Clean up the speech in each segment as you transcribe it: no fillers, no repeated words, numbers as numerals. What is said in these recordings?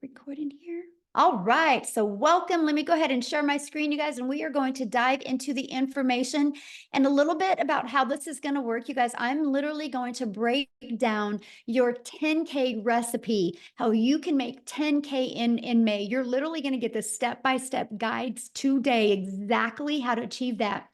Recording here. All right, so welcome. Let me go ahead and share my screen, you guys, and we are going to dive into the information and a little bit about how this is going to work. You guys, I'm literally going to break down your 10K recipe, how you can make 10K in May. You're literally going to get the step-by-step guides today, exactly how to achieve that.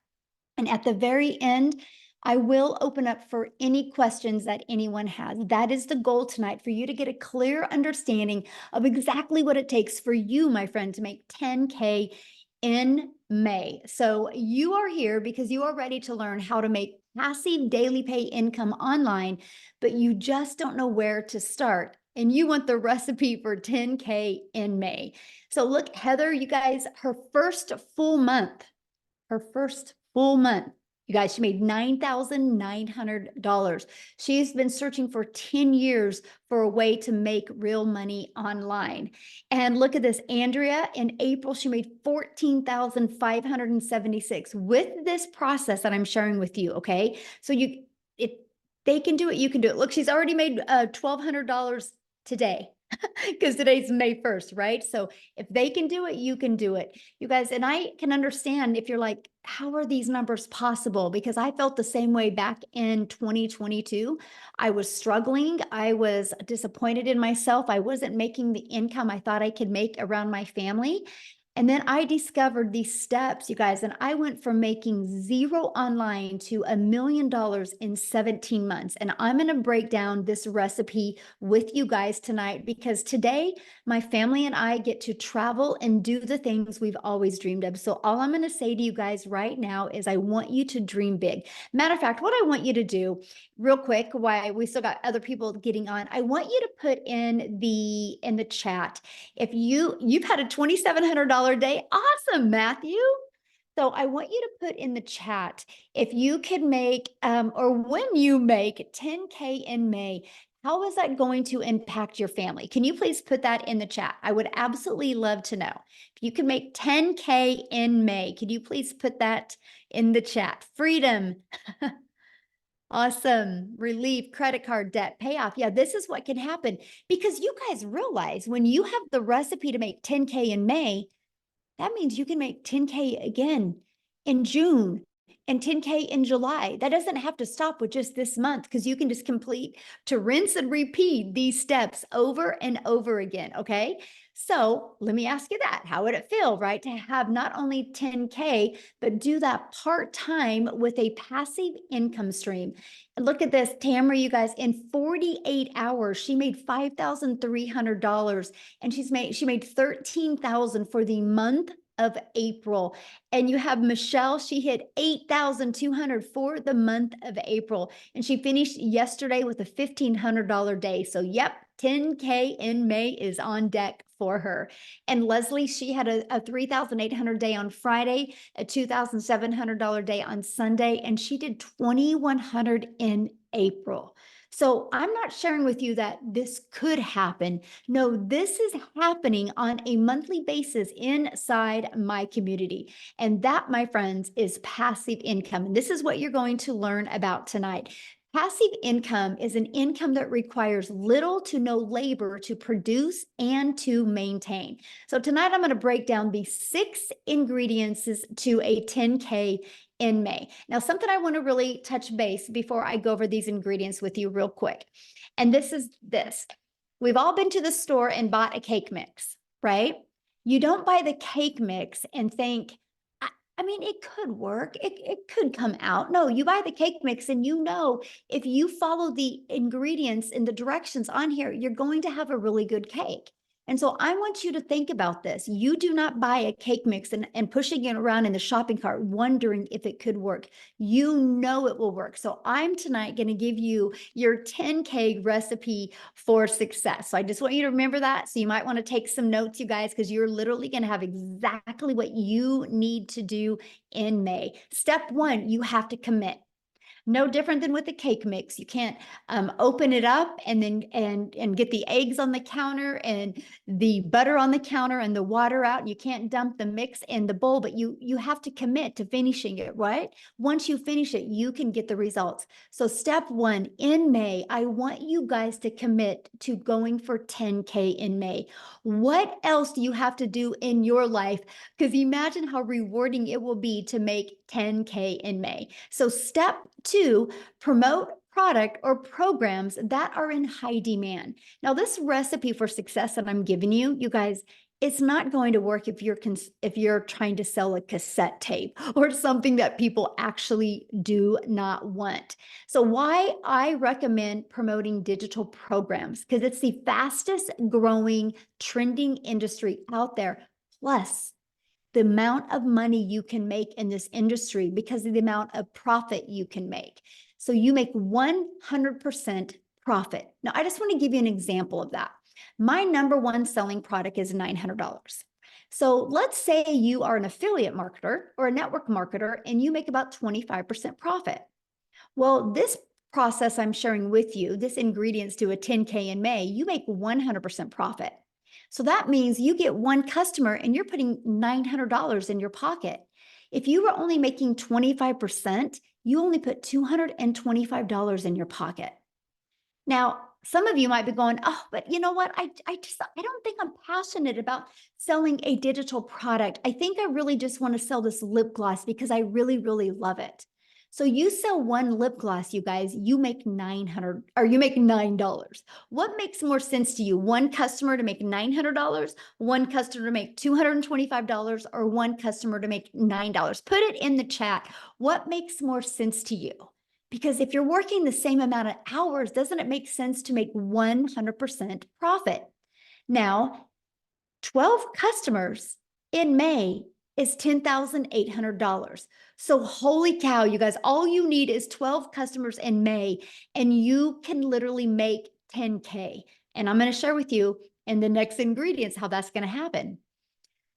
And at the very end, I will open up for any questions that anyone has. That is the goal tonight, for you to get a clear understanding of exactly what it takes for you, my friend, to make 10K in May. So you are here because you are ready to learn how to make passive daily pay income online, but you just don't know where to start. And you want the recipe for 10K in May. So look, Heather, you guys, her first full month, you guys, she made $9,900. She's been searching for 10 years for a way to make real money online. And look at this, Andrea, in April, she made $14,576 with this process that I'm sharing with you, okay? So they can do it, you can do it. Look, she's already made $1,200 today. Because today's May 1st, right? So if they can do it, you can do it. You guys, and I can understand if you're like, how are these numbers possible? Because I felt the same way back in 2022. I was struggling. I was disappointed in myself. I wasn't making the income I thought I could make around my family. And then I discovered these steps, you guys, and I went from making zero online to $1 million in 17 months. And I'm going to break down this recipe with you guys tonight, because today my family and I get to travel and do the things we've always dreamed of. So all I'm going to say to you guys right now is I want you to dream big. Matter of fact, what I want you to do real quick, why we still got other people getting on, I want you to put in the chat, if you've had a $2,700 day, awesome, Matthew. So I want you to put in the chat, if you could make, or when you make 10K in May, how is that going to impact your family? Can you please put that in the chat? I would absolutely love to know. If you can make 10K in May, could you please put that in the chat? Freedom. Awesome. Relief, credit card debt, payoff. Yeah, this is what can happen, because you guys realize when you have the recipe to make 10K in May, that means you can make 10K again in June and 10K in July. That doesn't have to stop with just this month, because you can just complete to rinse and repeat these steps over and over again. Okay. So let me ask you that. How would it feel, right, to have not only 10K, but do that part-time with a passive income stream? And look at this, Tamara, you guys, in 48 hours, she made $5,300, and she made 13,000 for the month of April. And you have Michelle, she hit 8,200 for the month of April. And she finished yesterday with a $1,500 day. So yep, 10K in May is on deck for her. And Leslie, she had a 3,800 day on Friday, a $2,700 day on Sunday, and she did 2,100 in April. So I'm not sharing with you that this could happen. No, this is happening on a monthly basis inside my community. And that, my friends, is passive income. And this is what you're going to learn about tonight. Passive income is an income that requires little to no labor to produce and to maintain. So tonight I'm going to break down the 6 ingredients to a 10K in May. Now, something I want to really touch base before I go over these ingredients with you real quick. And this is this. We've all been to the store and bought a cake mix, right? You don't buy the cake mix and think, I mean, it could work. It could come out. No, you buy the cake mix and you know, if you follow the ingredients and the directions on here, you're going to have a really good cake. And so I want you to think about this. You do not buy a cake mix and pushing it around in the shopping cart, wondering if it could work. You know it will work. So I'm tonight going to give you your 10K recipe for success. So I just want you to remember that. So you might want to take some notes, you guys, because you're literally going to have exactly what you need to do in May. Step 1, you have to commit. No different than with the cake mix. You can't open it up and then and get the eggs on the counter and the butter on the counter and the water out. You can't dump the mix in the bowl, but you have to commit to finishing it, right? Once you finish it, you can get the results. So step one, in May, I want you guys to commit to going for 10K in May. What else do you have to do in your life? Because imagine how rewarding it will be to make 10K in May. So step two, promote product or programs that are in high demand. Now, this recipe for success that I'm giving you, you guys, it's not going to work if you're trying to sell a cassette tape or something that people actually do not want. So why I recommend promoting digital programs, because it's the fastest growing trending industry out there. Plus, the amount of money you can make in this industry because of the amount of profit you can make. So you make 100% profit. Now, I just want to give you an example of that. My number one selling product is $900. So let's say you are an affiliate marketer or a network marketer and you make about 25% profit. Well, this process I'm sharing with you, this ingredients to a 10K in May, you make 100% profit. So that means you get one customer and you're putting $900 in your pocket. If you were only making 25%, you only put $225 in your pocket. Now, some of you might be going, oh, but you know what? I don't think I'm passionate about selling a digital product. I think I really just want to sell this lip gloss because I really, really love it. So you sell one lip gloss, you guys, you make $900 or you make $9. What makes more sense to you? One customer to make $900, one customer to make $225, or one customer to make $9? Put it in the chat. What makes more sense to you? Because if you're working the same amount of hours, doesn't it make sense to make 100% profit? Now, 12 customers in May is $10,800. So holy cow, you guys, all you need is 12 customers in May and you can literally make 10K. And I'm going to share with you in the next ingredients how that's going to happen.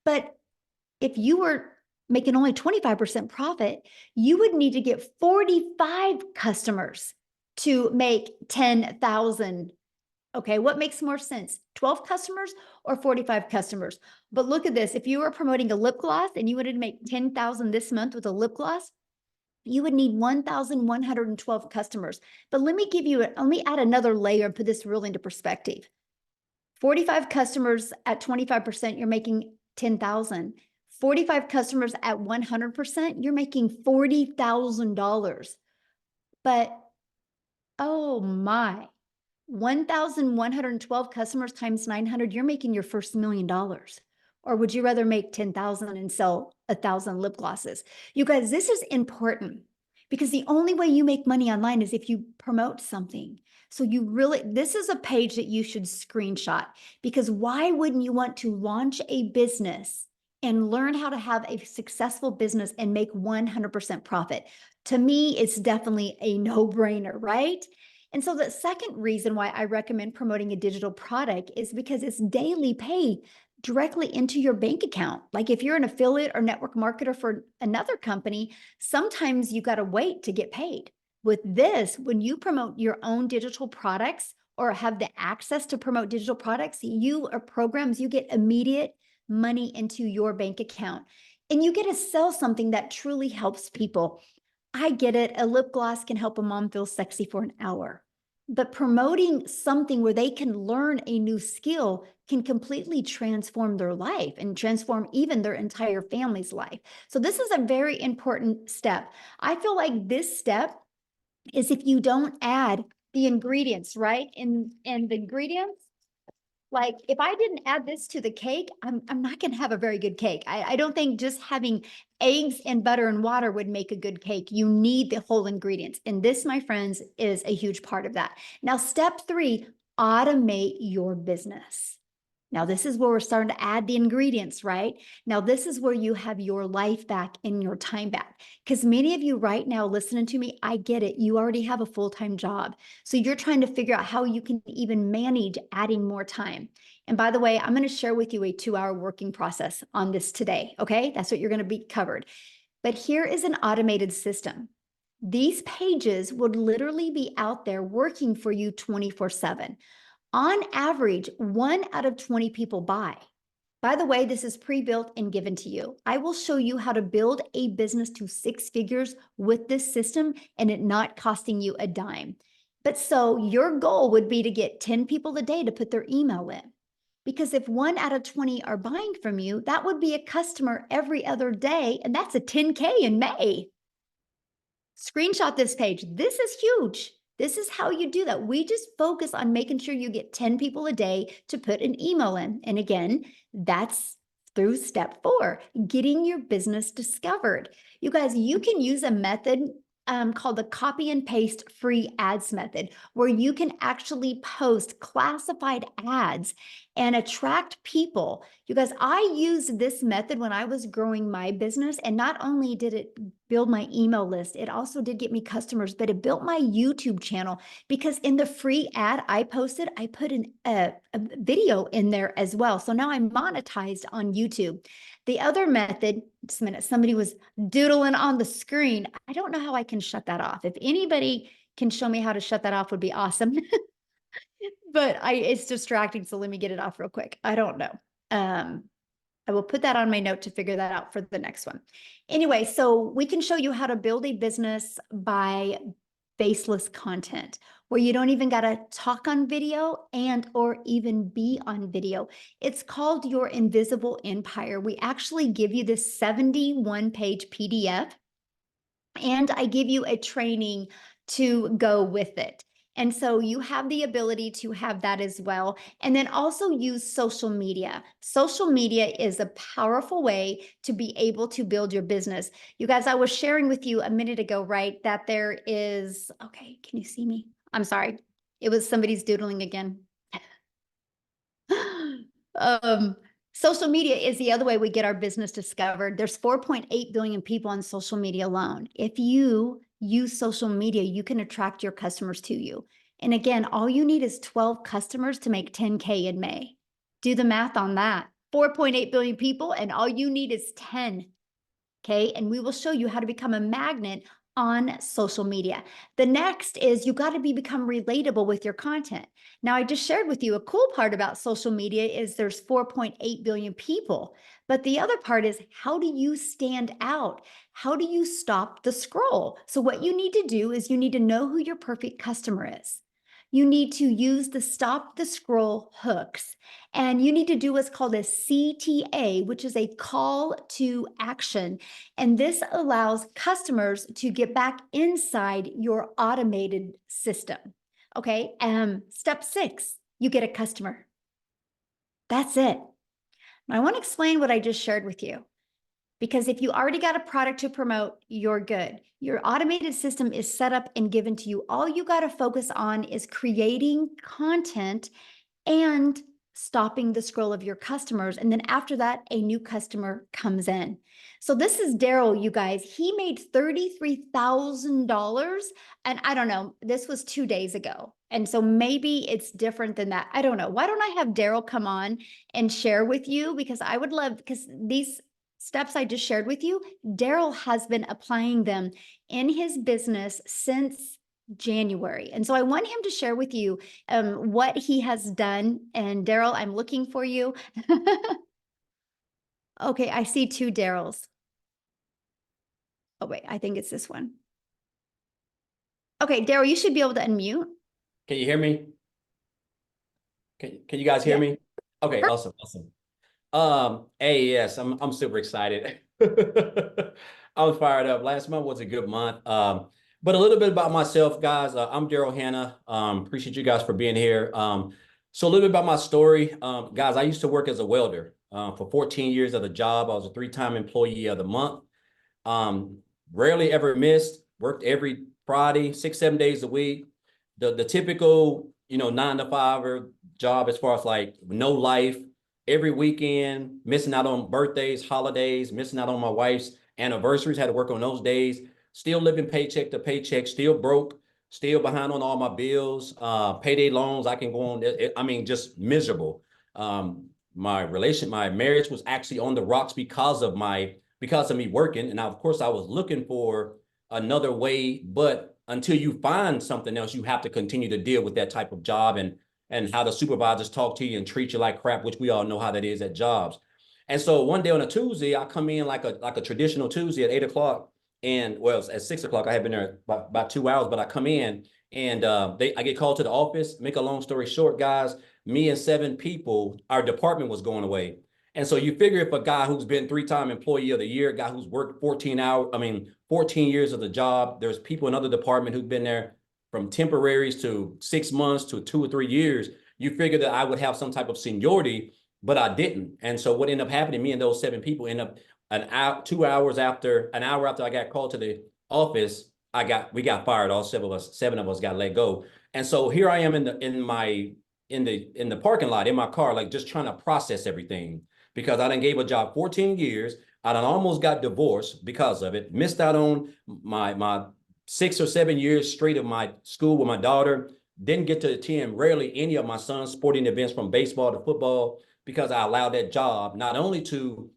But if you were making only 25% profit, you would need to get 45 customers to make 10,000. Okay, what makes more sense? 12 customers or 45 customers? But look at this. If you were promoting a lip gloss and you wanted to make 10,000 this month with a lip gloss, you would need 1,112 customers. But let me add another layer and put this really into perspective. 45 customers at 25%, you're making 10,000. 45 customers at 100%, you're making $40,000. But oh my, 1,112 customers times 900, you're making your first $1 million. Or would you rather make 10,000 and sell 1,000 lip glosses? You guys, this is important because the only way you make money online is if you promote something. So this is a page that you should screenshot, because why wouldn't you want to launch a business and learn how to have a successful business and make 100% profit? To me, it's definitely a no-brainer, right? And so the second reason why I recommend promoting a digital product is because it's daily pay directly into your bank account. Like if you're an affiliate or network marketer for another company, sometimes you got to wait to get paid. With this, when you promote your own digital products or have the access to promote digital products, you or programs, you get immediate money into your bank account. And you get to sell something that truly helps people. I get it. A lip gloss can help a mom feel sexy for an hour. But promoting something where they can learn a new skill can completely transform their life and transform even their entire family's life. So this is a very important step. I feel like this step is if you don't add the ingredients, right? And the ingredients, like if I didn't add this to the cake, I'm not going to have a very good cake. I don't think just having eggs and butter and water would make a good cake. You need the whole ingredients. And this, my friends, is a huge part of that. Now, step 3, automate your business. Now, this is where we're starting to add the ingredients, right? Now, this is where you have your life back and your time back. Because many of you right now listening to me, I get it. You already have a full-time job. So you're trying to figure out how you can even manage adding more time. And by the way, I'm going to share with you a 2-hour working process on this today. Okay, that's what you're going to be covered. But here is an automated system. these pages would literally be out there working for you 24/7. On average, 1 out of 20 people buy. By the way, this is pre-built and given to you. I will show you how to build a business to 6 figures with this system and it not costing you a dime. But so your goal would be to get 10 people a day to put their email in. Because if 1 out of 20 are buying from you, that would be a customer every other day, and that's a 10K in May. Screenshot this page. This is huge. This is how you do that. We just focus on making sure you get 10 people a day to put an email in. And again, that's through step 4, getting your business discovered. You guys, you can use a method called the copy and paste free ads method, where you can actually post classified ads and attract people. You guys, I used this method when I was growing my business, and not only did it build my email list, it also did get me customers, but it built my YouTube channel, because in the free ad I posted, I put a video in there as well. So now I'm monetized on YouTube. The other method, just a minute, somebody was doodling on the screen. I don't know how I can shut that off. If anybody can show me how to shut that off, would be awesome. But it's distracting, so let me get it off real quick. I don't know. I will put that on my note to figure that out for the next one. Anyway, so we can show you how to build a business by faceless content, where you don't even got to talk on video and or even be on video. It's called your invisible empire. We actually give you this 71-page PDF, and I give you a training to go with it. And so you have the ability to have that as well. And then also use social media. Social media is a powerful way to be able to build your business. You guys, I was sharing with you a minute ago, right, that there is, okay, can you see me? I'm sorry. It was somebody's doodling again. Social media is the other way we get our business discovered. There's 4.8 billion people on social media alone. If you use social media, you can attract your customers to you. And again, all you need is 12 customers to make 10K in May. Do the math on that. 4.8 billion people, and all you need is 10. Okay. And we will show you how to become a magnet on social media. The next is you got to become relatable with your content. Now, I just shared with you a cool part about social media is there's 4.8 billion people, but the other part is, how do you stand out? How do you stop the scroll? So what you need to do is you need to know who your perfect customer is. You need to use the stop the scroll hooks, and you need to do what's called a CTA, which is a call to action. And this allows customers to get back inside your automated system. Okay. Step 6, you get a customer. That's it. I want to explain what I just shared with you, because if you already got a product to promote, you're good. Your automated system is set up and given to you. All you got to focus on is creating content and stopping the scroll of your customers. And then after that, a new customer comes in. So this is Daryl, you guys. He made $33,000. And I don't know, this was 2 days ago. And so maybe it's different than that. I don't know. Why don't I have Daryl come on and share with you? Because I would love, because these steps I just shared with you, Daryl has been applying them in his business since January. And so I want him to share with you what he has done. And Daryl, I'm looking for you. Okay, I see 2 Daryls. Oh, wait, I think it's this one. Okay, Daryl, you should be able to unmute. Can you hear me? Can you guys hear me? Okay, awesome, awesome. Hey, yes, I'm super excited. I'm fired up. Last month was a good month. But a little bit about myself, guys. I'm Daryl Hanna. Appreciate you guys for being here. So a little bit about my story. Guys, I used to work as a welder for 14 years at a job. I was a 3-time employee of the month. Rarely ever missed, worked every Friday, 6-7 days a week. The typical, 9-to-5 job, as far as like no life, every weekend, missing out on birthdays, holidays, missing out on my wife's anniversaries, had to work on those days, still living paycheck to paycheck, still broke, still behind on all my bills, payday loans. I can go on. I mean, just miserable. My marriage was actually on the rocks because of me working. And of course I was looking for another way. But until you find something else, you have to continue to deal with that type of job and how the supervisors talk to you and treat you like crap, which we all know how that is at jobs. And so one day on a Tuesday, I come in like a traditional Tuesday at 8 o'clock. And well, at 6 o'clock, I had been there about 2 hours, but I come in and I get called to the office. Make a long story short, guys, me and 7 people, our department was going away. And so you figure if a guy who's been 3-time employee of the year, a guy who's worked 14 years of the job, there's people in other department who've been there from temporaries to 6 months to 2 or 3 years. You figure that I would have some type of seniority, but I didn't. And so what ended up happening, me and those 7 people end up an hour after I got called to the office, we got fired. All 7 of us got let go. And so here I am in the parking lot in my car, like just trying to process everything because I done gave a job 14 years. I done almost got divorced because of it. Missed out on my 6 or 7 years straight of my school with my daughter. Didn't get to attend rarely any of my son's sporting events from baseball to football because I allowed that job not only to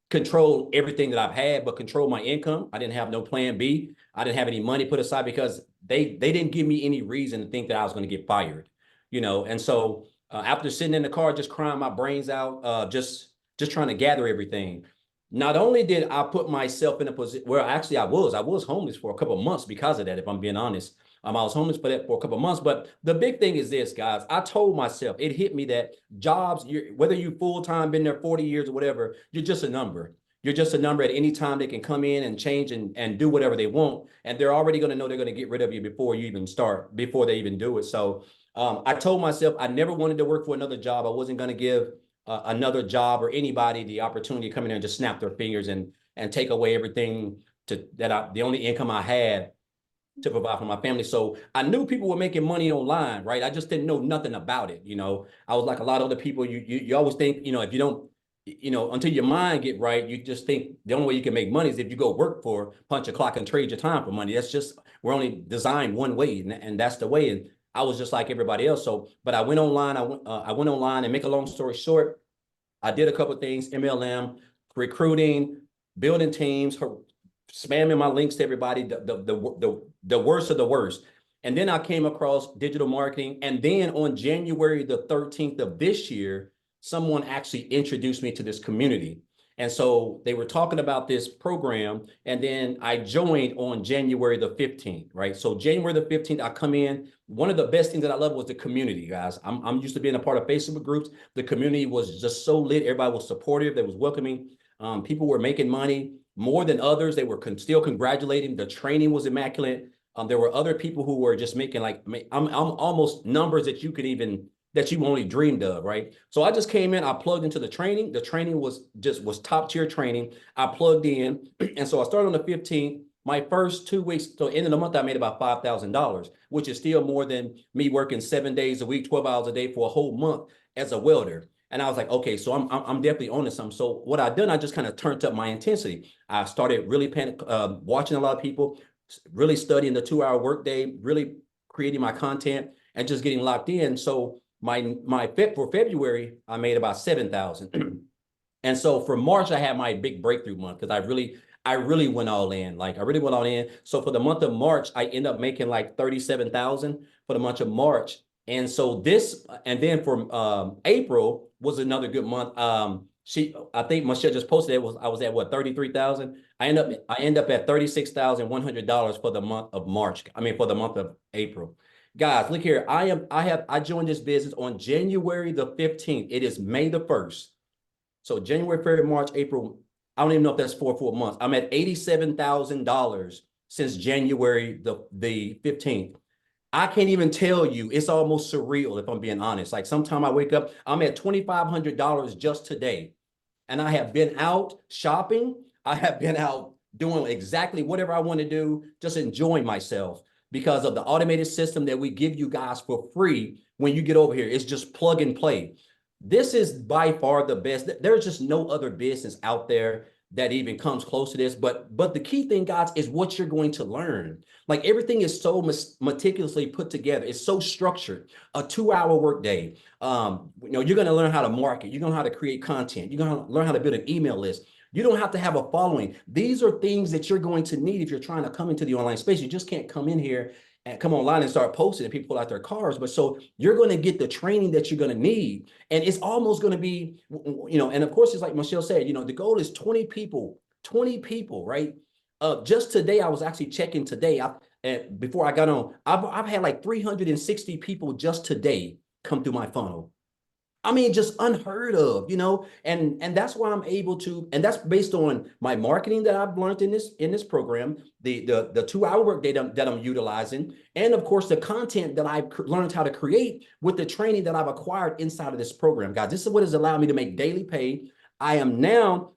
control everything that I've had, but control my income. I didn't have no plan B. I didn't have any money put aside because they didn't give me any reason to think that I was going to get fired, And so after sitting in the car, just crying my brains out, just trying to gather everything. Not only did I put myself in a position where actually I was homeless for a couple of months because of that, if I'm being honest. I was homeless for a couple of months. But the big thing is this, guys. I told myself, it hit me that jobs, whether you full-time, been there 40 years or whatever, you're just a number. You're just a number at any time. They can come in and change and do whatever they want. And they're already going to know they're going to get rid of you before you even start, before they even do it. So I told myself I never wanted to work for another job. I wasn't going to give another job or anybody the opportunity to come in there and just snap their fingers and take away everything the only income I had to provide for my family. So I knew people were making money online, right? I just didn't know nothing about it. I was like a lot of other people. You always think, if you don't, until your mind get right, you just think the only way you can make money is if you go work for, punch a clock and trade your time for money. We're only designed one way, and that's the way. And I was just like everybody else. So, but I went online. I went online, and make a long story short, I did a couple of things: MLM, recruiting, building teams, spamming my links to everybody, the worst of the worst. And then I came across digital marketing. And then on January the 13th of this year, someone actually introduced me to this community. And so they were talking about this program. And then I joined on January the 15th, right? So January the 15th, I come in. One of the best things that I love was the community, guys. I'm used to being a part of Facebook groups. The community was just so lit. Everybody was supportive. They was welcoming. People were making money more than others. They were still congratulating. The training was immaculate. There were other people who were just making I'm almost numbers that you only dreamed of, right? So I just came in, I plugged into the training. The training was top tier training. I plugged in. And so I started on the 15th. My first 2 weeks, so end of the month, I made about $5,000, which is still more than me working 7 days a week, 12 hours a day for a whole month as a welder. And I was like, okay, so I'm definitely on to something. So what I done, I just kind of turned up my intensity. I started really watching a lot of people, really studying the 2-hour workday, really creating my content and just getting locked in. So for February, I made about 7,000. And so for March, I had my big breakthrough month because I really went all in. Like I really went all in. So for the month of March, I ended up making like 37,000 for the month of March. And so and then for April was another good month. I think Michelle just posted it. I was at what, 33,000. I end up at $36,100 for the month of March. For the month of April. Guys, look here. I joined this business on January the 15th. It is May the 1st. So January, February, March, April. I don't even know if that's 4 months. I'm at $87,000 since January the 15th. I can't even tell you. It's almost surreal if I'm being honest. Like sometime I wake up, I'm at $2,500 just today. And I have been out shopping. I have been out doing exactly whatever I want to do, just enjoying myself because of the automated system that we give you guys for free when you get over here. It's just plug and play. This is by far the best. There's just no other business out there that even comes close to this. But the key thing, guys, is what you're going to learn. Like everything is so meticulously put together. It's so structured. A 2-hour workday. You're going to learn how to market. You're going to learn how to create content. You're going to learn how to build an email list. You don't have to have a following. These are things that you're going to need if you're trying to come into the online space. You just can't come in here and come online and start posting and people pull out their cars. But so you're going to get the training that you're going to need. And it's almost going to be, and of course, it's like Michelle said, the goal is 20 people, right? Just today, I was actually checking today. And before I got on, I've had like 360 people just today come through my funnel. I mean, just unheard of, and that's why I'm able to, and that's based on my marketing that I've learned in this program, the 2-hour workday that I'm utilizing, and of course the content that I've learned how to create with the training that I've acquired inside of this program, guys. This is what has allowed me to make daily pay. I am now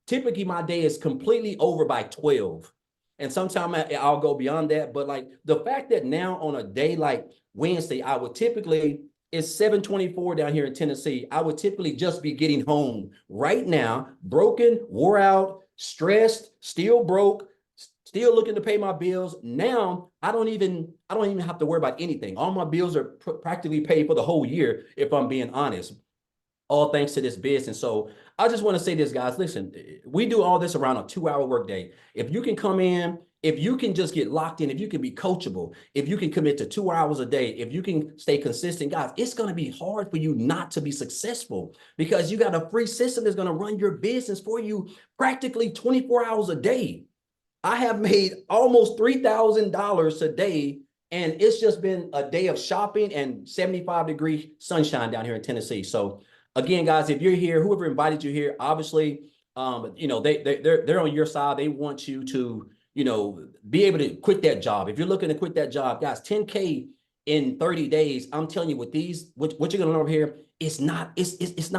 typically my day is completely over by 12, and sometimes I'll go beyond that. But like the fact that now on a day like Wednesday, I would typically. It's 7:24 down here in Tennessee. I would typically just be getting home right now, broken, wore out, stressed, still broke, still looking to pay my bills. Now I don't even have to worry about anything. All my bills are practically paid for the whole year, if I'm being honest. All thanks to this business. So I just want to say this, guys. Listen, we do all this around a 2-hour workday. If you can come in, if you can just get locked in, if you can be coachable, if you can commit to 2 hours a day, if you can stay consistent, guys, it's going to be hard for you not to be successful because you got a free system that's going to run your business for you practically 24 hours a day. I have made almost $3,000 a day, and it's just been a day of shopping and 75-degree sunshine down here in Tennessee. So again, guys, if you're here, whoever invited you here, obviously, they're on your side. They want you to, be able to quit that job. If you're looking to quit that job, guys, 10K in 30 days, I'm telling you, with these, what you're gonna learn over here, it's not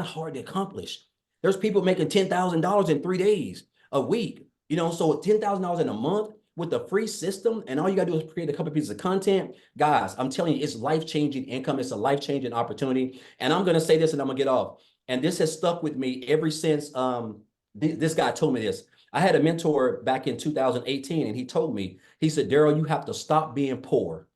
hard to accomplish. There's people making $10,000 in 3 days, a week, so $10,000 in a month with a free system, and all you gotta do is create a couple pieces of content. Guys, I'm telling you, it's life-changing income. It's a life-changing opportunity. And I'm gonna say this and I'm gonna get off. And this has stuck with me ever since this guy told me this. I had a mentor back in 2018, and he told me, he said, Daryl, you have to stop being poor.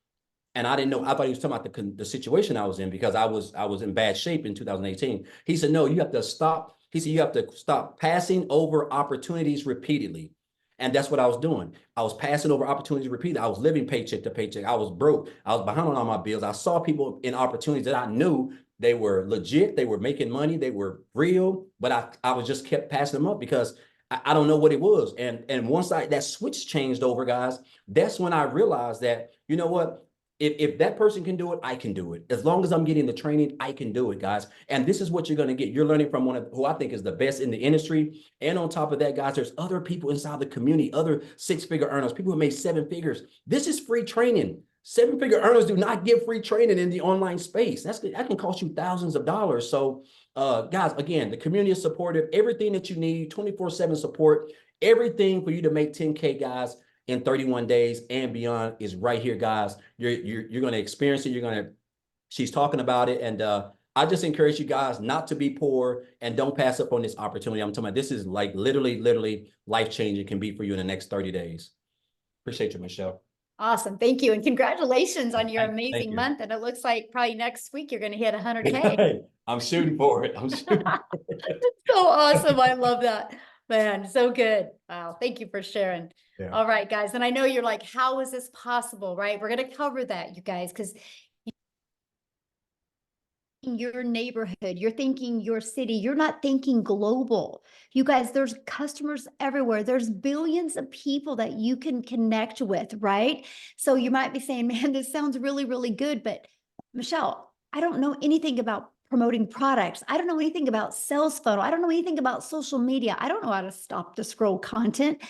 And I didn't know, I thought he was talking about the situation I was in because I was in bad shape in 2018. He said, no, you have to stop. He said, you have to stop passing over opportunities repeatedly. And that's what I was doing. I was passing over opportunities repeatedly. I was living paycheck to paycheck. I was broke. I was behind on all my bills. I saw people in opportunities that I knew they were legit. They were making money. They were real. But I was just kept passing them up because I don't know what it was. And once that switch changed over, guys, that's when I realized that, you know what? If that person can do it, I can do it. As long as I'm getting the training, I can do it, guys. And this is what you're going to get. You're learning from one of who I think is the best in the industry. And on top of that, guys, there's other people inside the community, other 6-figure earners, people who made 7 figures. This is free training. 7-figure earners do not give free training in the online space. That can cost you thousands of dollars. So, guys, again, the community is supportive. Everything that you need, 24/7 support, everything for you to make 10K, guys, in 31 days and beyond is right here, guys. You're going to experience it. She's talking about it. And I just encourage you guys not to be poor and don't pass up on this opportunity. I'm talking about this is like literally life-changing, can be for you in the next 30 days. Appreciate you, Michelle. Awesome. Thank you. And congratulations on your Thank amazing you. month. And it looks like probably next week you're going to hit 100K. I'm shooting for it. I'm shooting for it. So awesome. I love that, man. So good. Wow. Thank you for sharing. Yeah. All right, guys. And I know you're like, how is this possible? Right? We're going to cover that, you guys, because your neighborhood, you're thinking your city, you're not thinking global. You guys, there's customers everywhere. There's billions of people that you can connect with, right? So you might be saying, man, this sounds really, really good. But Michelle, I don't know anything about promoting products. I don't know anything about sales funnel. I don't know anything about social media. I don't know how to stop the scroll content.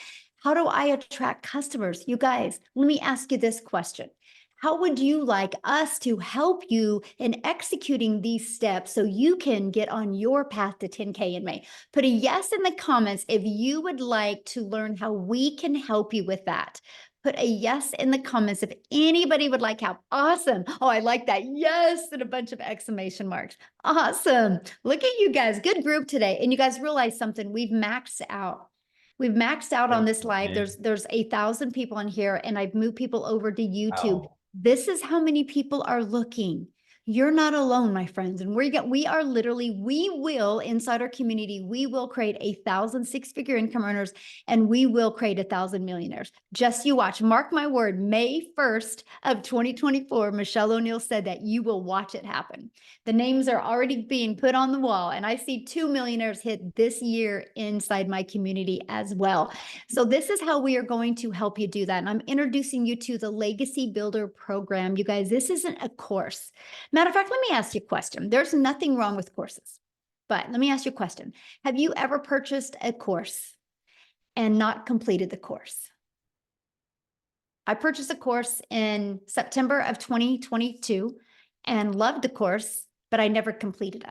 How do I attract customers? You guys, let me ask you this question. How would you like us to help you in executing these steps so you can get on your path to 10K in May? Put a yes in the comments if you would like to learn how we can help you with that. Put a yes in the comments if anybody would like help. Awesome. Oh, I like that. Yes, and a bunch of exclamation marks. Awesome. Look at you guys. Good group today. And you guys realize something. We've maxed out. We've maxed out on this live. There's 1,000 people in here, and I've moved people over to YouTube. Wow. This is how many people are looking. You're not alone, my friends. And we are literally, we will inside our community, we will create 1,000 six-figure income earners, and we will create 1,000 millionaires. Just you watch. Mark my word, May 1st of 2024, Michelle O'Neill said that you will watch it happen. The names are already being put on the wall, and I see 2 millionaires hit this year inside my community as well. So this is how we are going to help you do that. And I'm introducing you to the Legacy Builder program. You guys, this isn't a course. Matter of fact, let me ask you a question. There's nothing wrong with courses, but let me ask you a question. Have you ever purchased a course and not completed the course? I purchased a course in September of 2022 and loved the course, but I never completed it.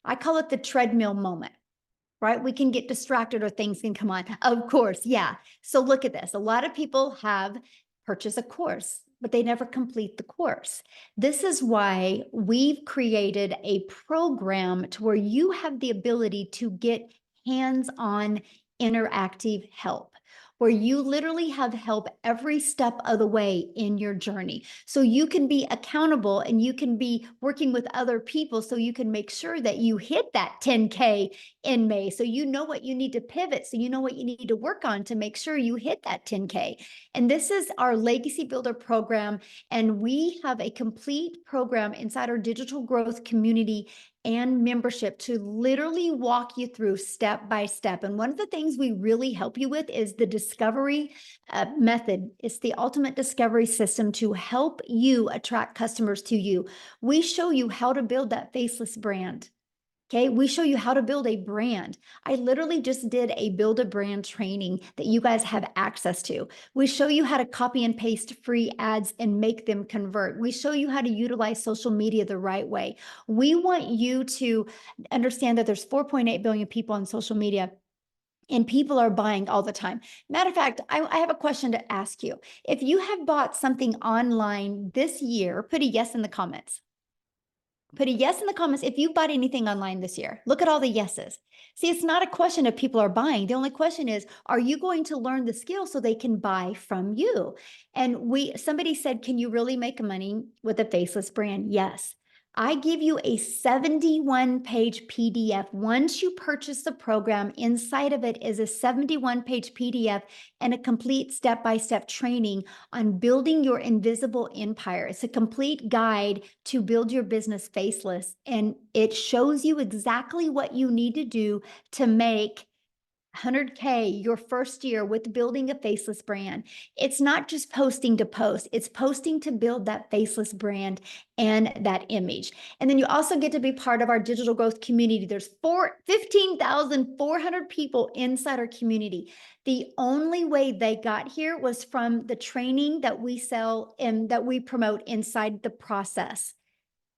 I call it the treadmill moment, right? We can get distracted or things can come on. Of course, yeah. So look at this. A lot of people have purchased a course, but they never complete the course. This is why we've created a program to where you have the ability to get hands-on interactive help, where you literally have help every step of the way in your journey. So you can be accountable and you can be working with other people so you can make sure that you hit that 10K in May. So you know what you need to pivot. So you know what you need to work on to make sure you hit that 10K. And this is our Legacy Builder program. And we have a complete program inside our digital growth community and membership to literally walk you through step by step. And one of the things we really help you with is the discovery method. It's the ultimate discovery system to help you attract customers to you. We show you how to build that faceless brand. Okay, we show you how to build a brand. I literally just did a build a brand training that you guys have access to. We show you how to copy and paste free ads and make them convert. We show you how to utilize social media the right way. We want you to understand that there's 4.8 billion people on social media. And people are buying all the time. Matter of fact, I have a question to ask you. If you have bought something online this year, put a yes in the comments. Put a yes in the comments if you bought anything online this year. Look at all the yeses. See, it's not a question if people are buying. The only question is, are you going to learn the skill so they can buy from you? And somebody said, can you really make money with a faceless brand? Yes. I give you a 71-page PDF. Once you purchase the program, inside of it is a 71-page PDF and a complete step-by-step training on building your invisible empire. It's a complete guide to build your business faceless, and it shows you exactly what you need to do to make 100K your first year with building a faceless brand. It's not just posting to post, it's posting to build that faceless brand and that image. And then you also get to be part of our digital growth community. There's 15,400 people inside our community. The only way they got here was from the training that we sell and that we promote inside the process.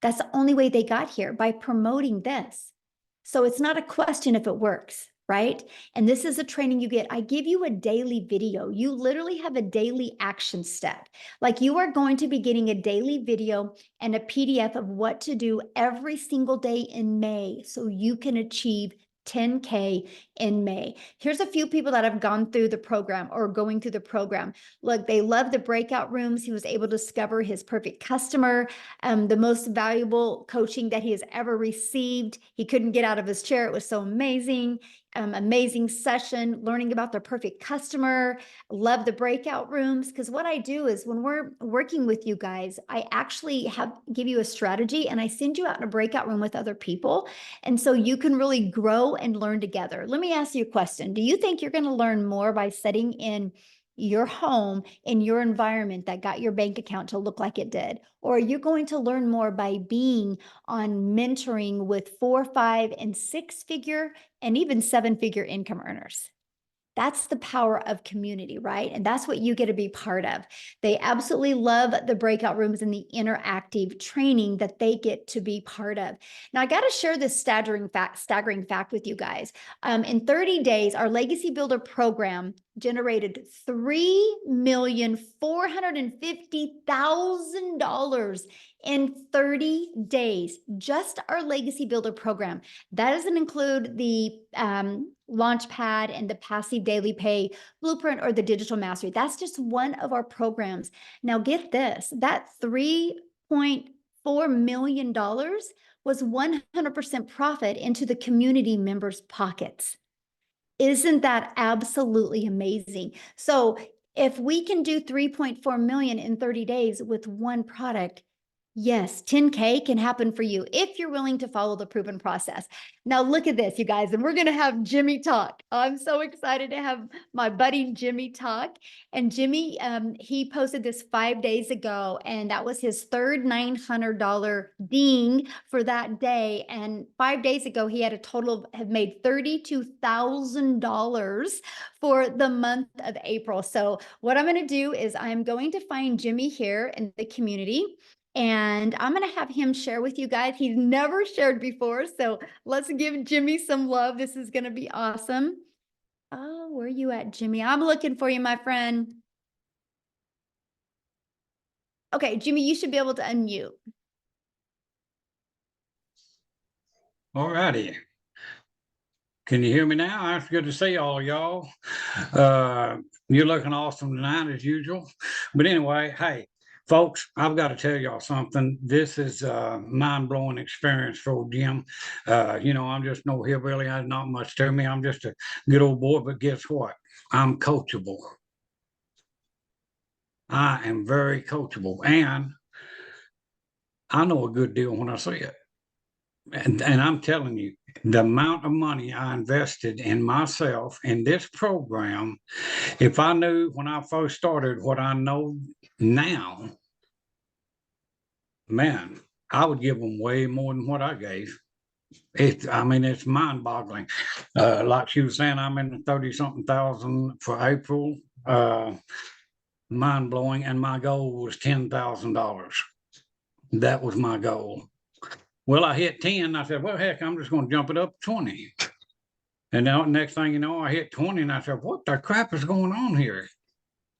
That's the only way they got here, by promoting this. So it's not a question if it works, right? And this is a training you get. I give you a daily video. You literally have a daily action step. Like, you are going to be getting a daily video and a PDF of what to do every single day in May so you can achieve 10K in May. Here's a few people that have gone through the program or going through the program. Look, they love the breakout rooms. He was able to discover his perfect customer, the most valuable coaching that he has ever received. He couldn't get out of his chair. It was so amazing. Amazing session, learning about their perfect customer. Love the breakout rooms, because what I do is when we're working with you guys, I actually give you a strategy and I send you out in a breakout room with other people. And so you can really grow and learn together. Let me ask you a question. Do you think you're going to learn more by sitting in your home, in your environment that got your bank account to look like it did? Or are you going to learn more by being on mentoring with 4, 5, and 6-figure and even 7-figure income earners? That's the power of community, right? And that's what you get to be part of. They absolutely love the breakout rooms and the interactive training that they get to be part of. Now, I got to share this staggering fact with you guys. In 30 days, our Legacy Builder program generated $3,450,000 in 30 days. Just our Legacy Builder program. That doesn't include the Launchpad and the Passive Daily Pay Blueprint or the Digital Mastery. That's just one of our programs. Now get this, that million was 100% profit into the community members' pockets. Isn't that absolutely amazing? So if we can do 3.4 million in 30 days with one product, yes, 10K can happen for you if you're willing to follow the proven process. Now look at this, you guys, and we're going to have Jimmy talk. I'm so excited to have my buddy Jimmy talk. And Jimmy, he posted this 5 days ago, and that was his third $900 ding for that day. And 5 days ago, he had a total have made $32,000 for the month of April. So what I'm going to do is I'm going to find Jimmy here in the community. And I'm going to have him share with you guys. He's never shared before. So let's give Jimmy some love. This is going to be awesome. Oh, where are you at, Jimmy? I'm looking for you, my friend. Okay, Jimmy, you should be able to unmute. All righty. Can you hear me now? It's good to see all y'all. You're looking awesome tonight as usual. But anyway, hey, folks, I've got to tell y'all something. This is a mind-blowing experience for Jim. I'm just no hillbilly. There's not much to me. I'm just a good old boy, but guess what? I'm coachable. I am very coachable, and I know a good deal when I see it. And I'm telling you, the amount of money I invested in myself in this program, if I knew when I first started what I know now, man, I would give them way more than what I gave. It's mind-boggling. Like she was saying, I'm in the 30-something thousand for April. Mind-blowing, and my goal was $10,000. That was my goal. Well, I hit 10. I said, well, heck, I'm just going to jump it up to 20. And now, next thing you know, I hit 20, and I said, what the crap is going on here?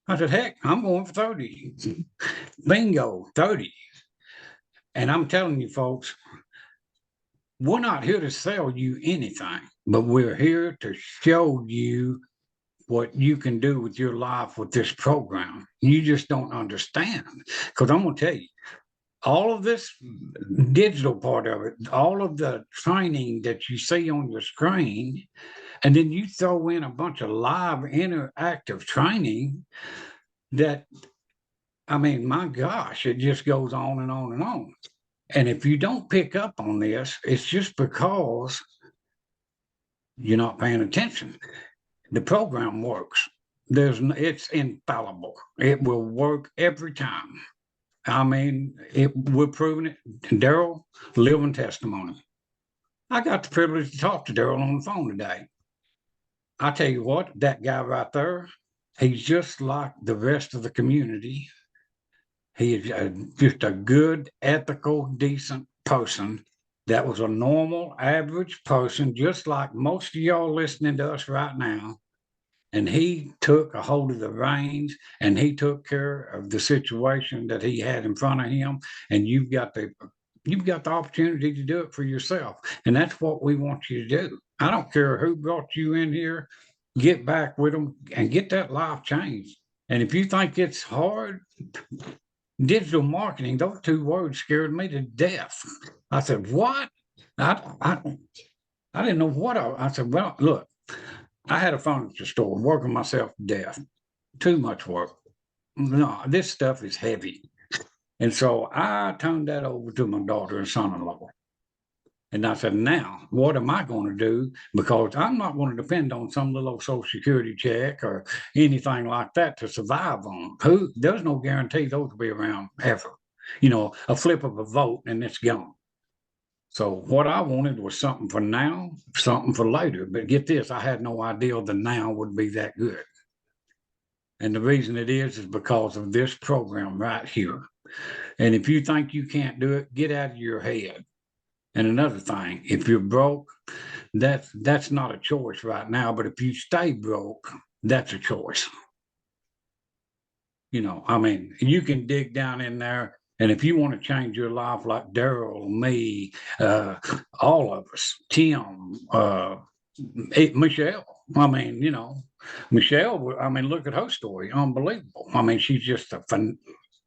I said, heck, I'm going for 30. Bingo, 30. And I'm telling you, folks, we're not here to sell you anything, but we're here to show you what you can do with your life with this program. You just don't understand. Because I'm going to tell you, all of this digital part of it, all of the training that you see on your screen, and then you throw in a bunch of live interactive training that, my gosh, it just goes on and on and on. And if you don't pick up on this, it's just because you're not paying attention. The program works. It's infallible. It will work every time. We're proving it. Daryl, living testimony. I got the privilege to talk to Daryl on the phone today. I tell you what, that guy right there, he's just like the rest of the community. He is just a good, ethical, decent person. That was a normal, average person, just like most of y'all listening to us right now. And he took a hold of the reins, and he took care of the situation that he had in front of him. And you've got the opportunity to do it for yourself. And that's what we want you to do. I don't care who brought you in here, get back with them and get that life changed. And if you think it's hard, digital marketing, those two words scared me to death. I said, what? I didn't know what I said, well, look, I had a furniture store working myself to death. Too much work. No, this stuff is heavy. And so I turned that over to my daughter and son-in-law. And I said, now, what am I going to do? Because I'm not going to depend on some little Social Security check or anything like that to survive on. There's no guarantee those will be around ever. A flip of a vote and it's gone. So what I wanted was something for now, something for later. But get this, I had no idea the now would be that good. And the reason it is because of this program right here. And if you think you can't do it, get out of your head. And another thing, if you're broke, that's not a choice right now. But if you stay broke, that's a choice. You can dig down in there. And if you want to change your life like Daryl, me, all of us, Tim, Michelle, Michelle, look at her story. Unbelievable. She's just a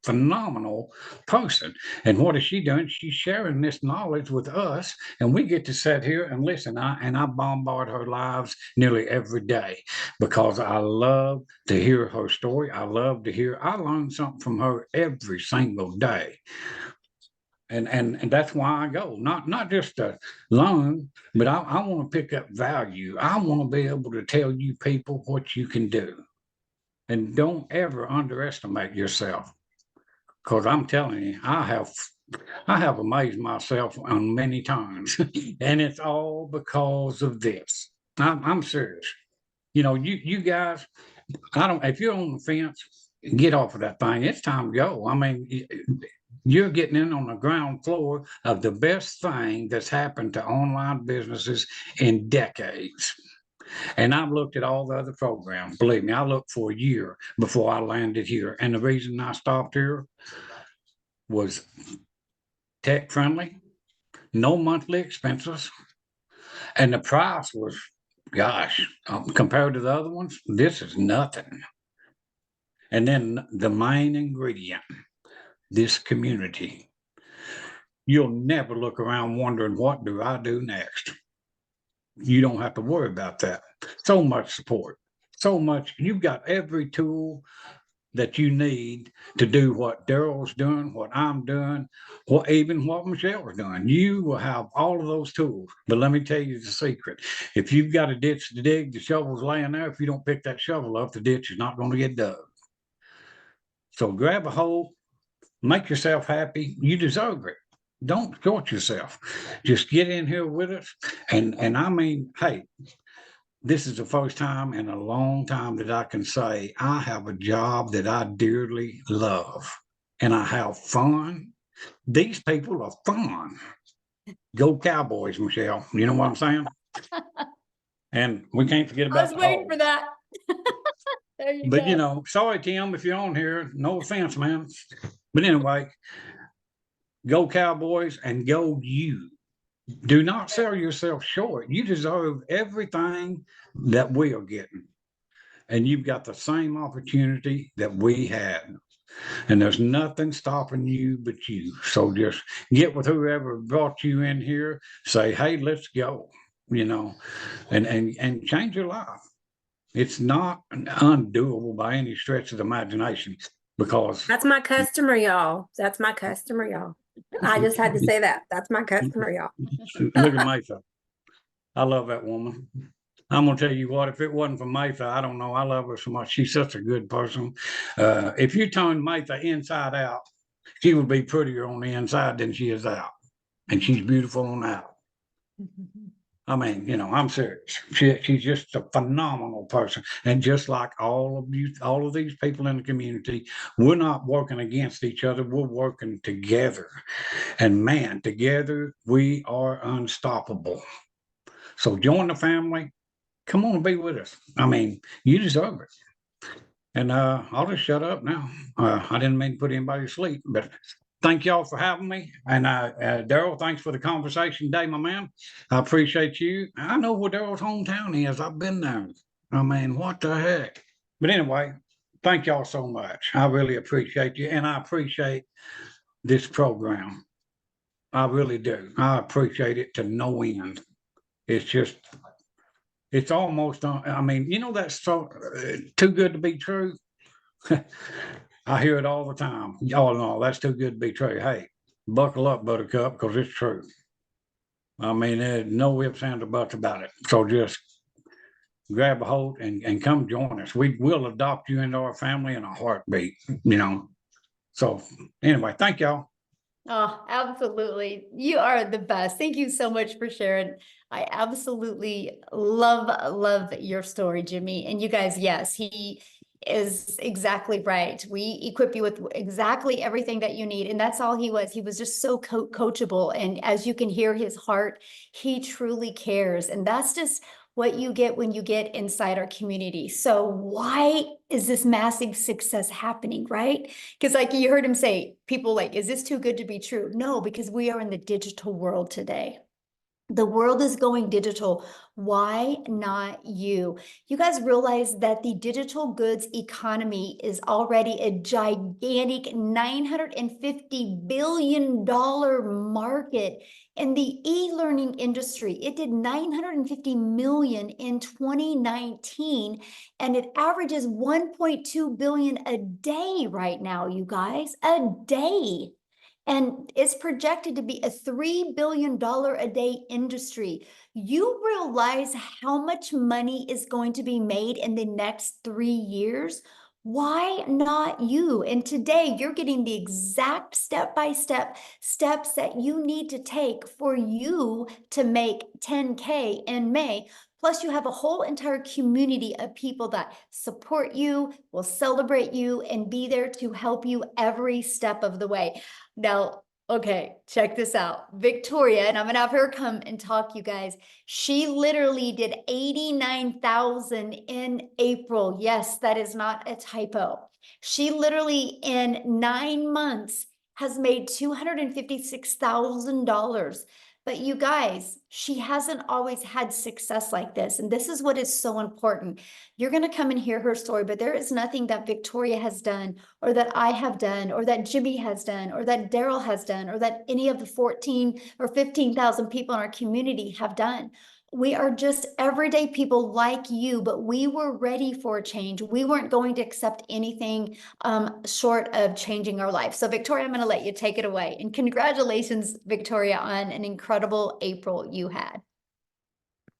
phenomenal person. And what is she doing? She's sharing this knowledge with us, and we get to sit here and listen. I bombard her lives nearly every day because I love to hear her story. I learn something from her every single day. And that's why I go, not just to learn, but I want to pick up value. I want to be able to tell you people what you can do. And don't ever underestimate yourself. Because I'm telling you, I have amazed myself on many times. And it's all because of this. I'm serious. You know, you guys, if you're on the fence, get off of that thing. It's time to go. I mean, you're getting in on the ground floor of the best thing that's happened to online businesses in decades. And I've looked at all the other programs. Believe me, I looked for a year before I landed here. And the reason I stopped here was tech friendly, no monthly expenses, and the price was, gosh, compared to the other ones, this is nothing. And then the main ingredient, this community. You'll never look around wondering, what do I do next? You don't have to worry about that. So much support, so much. You've got every tool that you need to do what Daryl's doing, what I'm doing, even what Michelle's doing. You will have all of those tools. But let me tell you the secret. If you've got a ditch to dig, the shovel's laying there. If you don't pick that shovel up, the ditch is not going to get dug. So grab a hole, make yourself happy. You deserve it. Don't short yourself. Just get in here with us. And I mean, hey, this is the first time in a long time that I can say I have a job that I dearly love and I have fun. These people are fun. Go Cowboys, Michelle. You know what I'm saying? And we can't forget about I was waiting for that. There you But go. you know, sorry, Tim, if you're on here, no offense, man. But anyway, go Cowboys and go you. Do not sell yourself short. You deserve everything that we are getting. And you've got the same opportunity that we had. And there's nothing stopping you but you. So just get with whoever brought you in here, say, hey, let's go, you know, and change your life. It's not undoable by any stretch of the imagination because That's my customer, y'all. That's my customer, y'all. I just had to say that. That's my customer, y'all. look at Mayfa. I love that woman. I'm gonna tell you what, if it wasn't for Mayfa, I don't know. I love her so much. She's such a good person. If you turn Mayfa inside out, she would be prettier on the inside than she is out. And she's beautiful on out. I mean, you know, I'm serious. She's just a phenomenal person. And just like all of you, all of these people in the community, we're not working against each other. We're working together. And man, together we are unstoppable. So join the family. Come on and be with us. I mean, you deserve it. And I'll just shut up now. I didn't mean to put anybody to sleep, but thank y'all for having me. And Daryl, thanks for the conversation today, my man. I appreciate you. I know where Daryl's hometown is. I've been there. I mean, what the heck? But anyway, thank y'all so much. I really appreciate you. And I appreciate this program. I really do. I appreciate it to no end. It's just, it's almost, I mean, you know, that's so too good to be true. I hear it all the time. Y'all know that's too good to be true. Hey, buckle up, Buttercup, because it's true. I mean, there's no ifs, ands, or buts about it. So just grab a hold and come join us. We will adopt you into our family in a heartbeat, you know. So anyway, thank y'all. Oh, absolutely. You are the best. Thank you so much for sharing. I absolutely love your story, Jimmy. And you guys, yes, he is exactly right. We equip you with exactly everything that you need. And that's all he was. He was just so coachable. And as you can hear his heart, he truly cares. And that's just what you get when you get inside our community. So why is this massive success happening, right? Because like you heard him say, people like, is this too good to be true? No, because we are in the digital world today. The world is going digital. Why not you? You guys realize that the digital goods economy is already a gigantic $950 billion market in the e-learning industry. It did 950 million in 2019, and it averages 1.2 billion a day right now, you guys, a day. And it's projected to be a $3 billion a day industry. You realize how much money is going to be made in the next 3 years? Why not you? And today you're getting the exact step-by-step steps that you need to take for you to make 10K in May. Plus, you have a whole entire community of people that support you, will celebrate you, and be there to help you every step of the way. Now, okay, check this out. Victoria, and I'm gonna have her come and talk, you guys. She literally did 89,000 in April. Yes, that is not a typo. She literally in 9 months has made $256,000. But you guys, she hasn't always had success like this. And this is what is so important. You're going to come and hear her story, but there is nothing that Victoria has done, or that I have done, or that Jimmy has done, or that Daryl has done, or that any of the 14 or 15,000 people in our community have done. We are just everyday people like you, but we were ready for a change. We weren't going to accept anything short of changing our life. So Victoria, I'm going to let you take it away. And congratulations, Victoria, on an incredible April you had.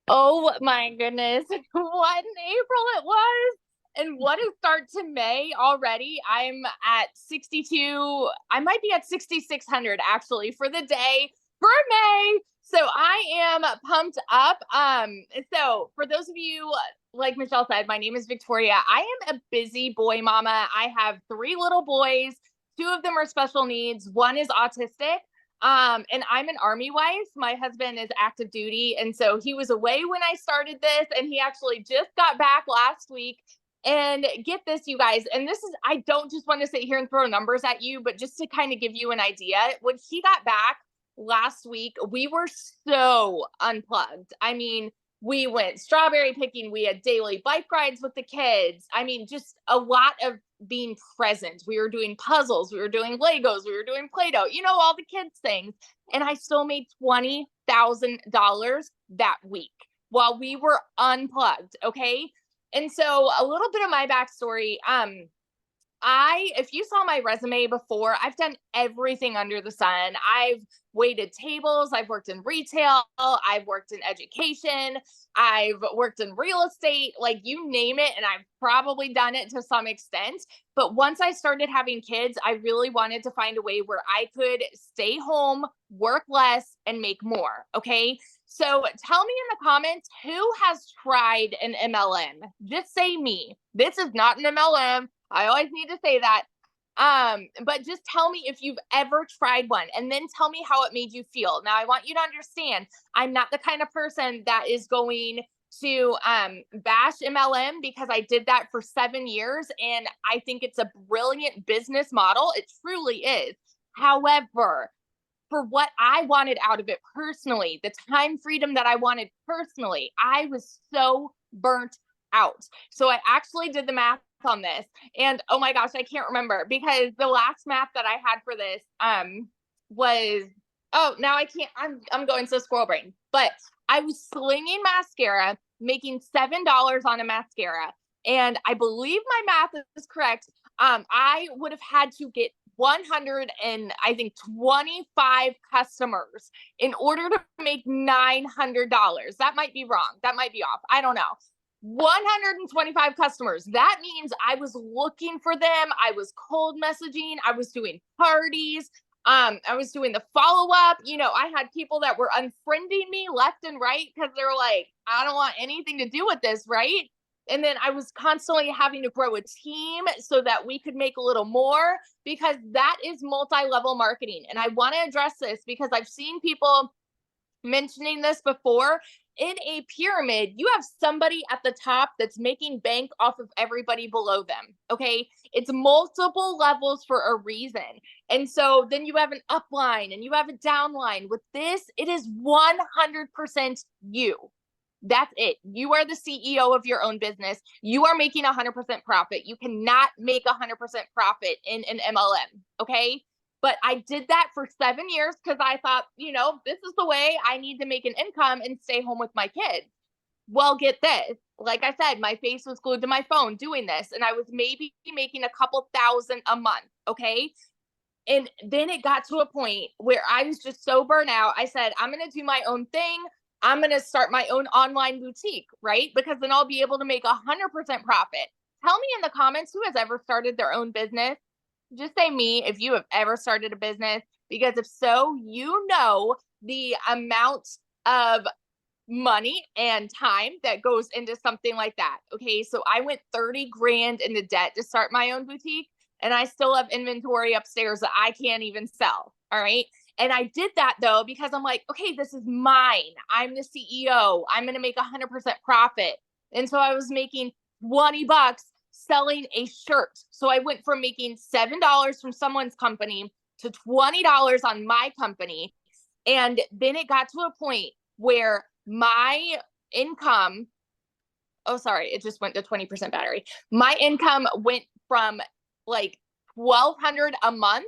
Oh my goodness, what an April it was. And what a start to May already. I'm at 62, I might be at 6,600 actually for the day for May. So I am pumped up. So for those of you, like Michelle said, my name is Victoria. I am a busy boy mama. I have 3 little boys. 2 of them are special needs. 1 is autistic. And I'm an Army wife. My husband is active duty. And so he was away when I started this, and he actually just got back last week. And get this, you guys, and this is, I don't just want to sit here and throw numbers at you, but just to kind of give you an idea, when he got back last week, we were so unplugged. I mean, we went strawberry picking, we had daily bike rides with the kids. I mean, just a lot of being present. We were doing puzzles, we were doing Legos, we were doing Play-Doh, you know, all the kids things. And I still made $20,000 that week while we were unplugged. Okay. And so a little bit of my backstory, if you saw my resume before, I've done everything under the sun. I've waited tables, I've worked in retail, I've worked in education, I've worked in real estate, like you name it, and I've probably done it to some extent. But once I started having kids, I really wanted to find a way where I could stay home, work less, and make more. Okay. So tell me in the comments, who has tried an MLM? Just say me. This is not an MLM. I always need to say that. But just tell me if you've ever tried one, and then tell me how it made you feel. Now, I want you to understand, I'm not the kind of person that is going to bash MLM, because I did that for 7 years, and I think it's a brilliant business model. It truly is. However, for what I wanted out of it personally, the time freedom that I wanted personally, I was so burnt out. So I actually did the math on this, and oh my gosh, I can't remember, because the last math that I had for this was, oh, now I can't, I'm going so squirrel brain, but I was slinging mascara, making $7 on a mascara, and I believe my math is correct. I would have had to get 125 customers in order to make $900. That might be wrong. That might be off. I don't know. 125 customers. That means I was looking for them. I was cold messaging. I was doing parties. I was doing the follow-up. You know, I had people that were unfriending me left and right because they were like, I don't want anything to do with this, right? And then I was constantly having to grow a team so that we could make a little more, because that is multi-level marketing. And I want to address this because I've seen people mentioning this before, in a pyramid, you have somebody at the top that's making bank off of everybody below them. Okay. It's multiple levels for a reason. And so then you have an upline and you have a downline. With this, it is 100% you. That's it. You are the CEO of your own business. You are making 100% profit. You cannot make 100% profit in an MLM. Okay. But I did that for 7 years because I thought, this is the way I need to make an income and stay home with my kids. Well, get this. Like I said, my face was glued to my phone doing this, and I was maybe making a couple thousand a month. Okay. And then it got to a point where I was just so burnt out. I said, I'm going to do my own thing. I'm going to start my own online boutique, right? Because then I'll be able to make 100% profit. Tell me in the comments who has ever started their own business. Just say me if you have ever started a business, because if so, the amount of money and time that goes into something like that. Okay. So I went 30 grand into debt to start my own boutique, and I still have inventory upstairs that I can't even sell. All right. And I did that though, because I'm like, okay, this is mine. I'm the CEO. I'm going to make 100% profit. And so I was making $20 selling a shirt. So I went from making $7 from someone's company to $20 on my company. And then it got to a point where my income, it just went to 20% battery. My income went from like $1,200 a month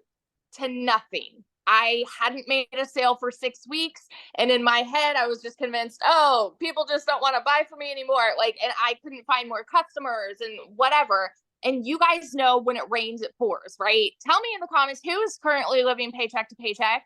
to nothing. I hadn't made a sale for 6 weeks. And in my head, I was just convinced, people just don't want to buy from me anymore. And I couldn't find more customers and whatever. And you guys know when it rains, it pours, right? Tell me in the comments who is currently living paycheck to paycheck,